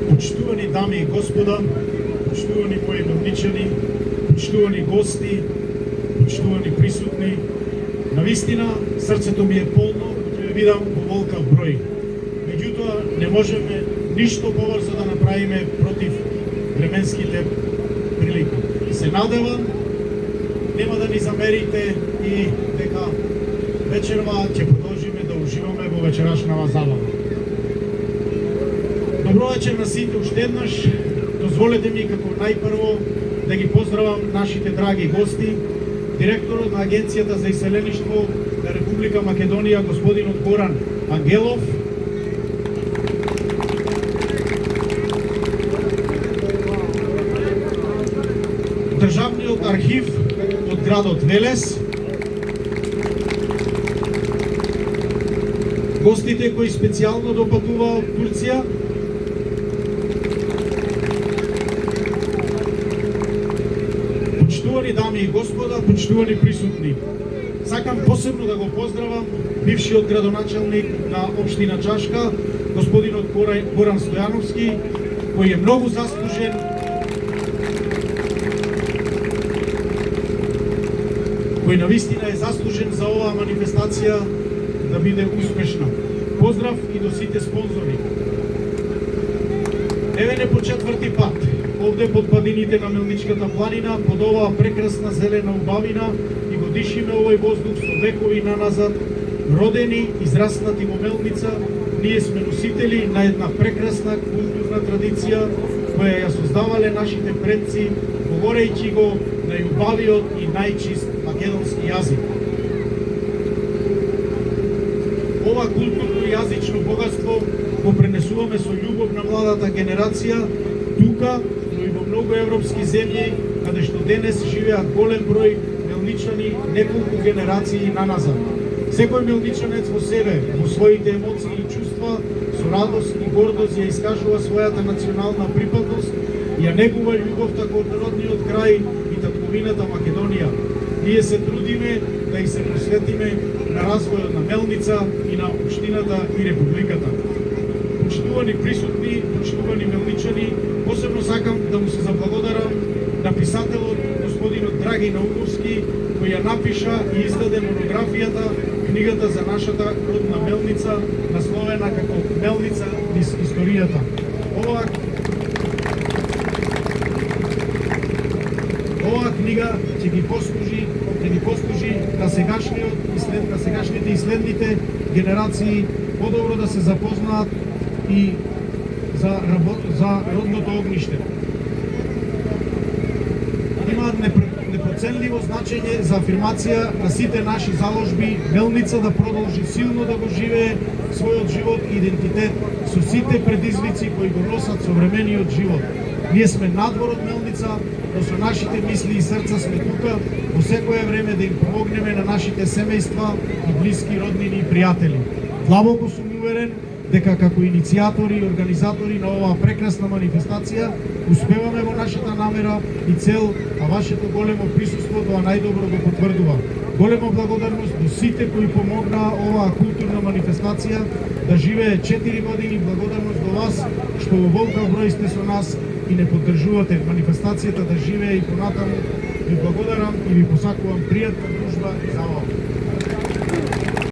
Почитувани дами и господа, почитувани мои мелничани, почитувани гости, почитувани присутни, навистина срцето ми е полно да ве видам во волкав број. Меѓутоа, не можеме ништо побрзо да направиме против временските прилики. И се надевам, нема да ни замерите и дека вечерва ќе продолжиме да уживаме во вечерашнава забава. Добро вечер на сите уште еднаш. Дозволете ми како најпрво да ги поздравам нашите драги гости, директорот на Агенцијата за иселеништво на Република Македонија, господинот Горан Ангелов, Државниот архив од градот Велес, гостите кои специјално допатуваа од Турција, почитувани дами и господа, почитувани присутни. Сакам посебно да го поздравам бившиот градоначалник на општина Чашка, господинот Горан Стојановски, кој е многу заслужен кој навистина е заслужен за оваа манифестација да биде успешна. Поздрав и до сите спонзори. Еве не по четврти пат, овде под падините на Мелничката планина, под оваа прекрасна зелена убавина и го дишиме овој воздух со векови наназад, родени, израснати во Мелница, ние сме носители на една прекрасна културна традиција која ја создавале нашите предци, говорејќи го најубавиот и најчист македонски јазик. Ова културно и јазично богатство го пренесуваме со љубов на младата генерација тука, но и во многу европски земји, каде што денес живеат голем број мелничани неколку генерации наназад. Секој мелничанец во себе, во своите емоции и чувства, со радост и гордост ја искажува својата национална припадност и ја негува љубовта кон родниот крај и татковината Македонија. Ние се трудиме да и се посветиме на развојот на Мелница и на општината и републиката. Почитувани присутни, почитувани мелничани, посебно сакам да му се заблагодарам на писателот господинот Драги Наумовски, кој ја напиша и издаде монографијата, книгата за нашата родна Мелница, насловена како Мелница низ историјата. Оваа книга ќе ги послужи на сегашните и следните генерации подобро да се запознаат и за родното огниште. Имаат непроценливо значење за афирмација на сите наши заложби Мелница да продолжи силно да го живее својот живот и идентитет со сите предизвици кои го носат современиот живот. Ние сме надвор од Мелница, но со нашите мисли и срца сме тука во секое време да им помогнеме на нашите семејства и блиски роднини и пријатели. Длабоко сум уверен дека како иницијатори и организатори на оваа прекрасна манифестација успеваме во нашата намера и цел, а вашето големо присуство тоа најдобро го потврдува. Голема благодарност до сите кои помогнаа оваа културна манифестација да живее 4 години, благодарност до вас што во волкав број сте со нас и не поддржувате манифестацијата да живее и понатаму. Ви благодарам и ви посакувам пријатна дружба и забава.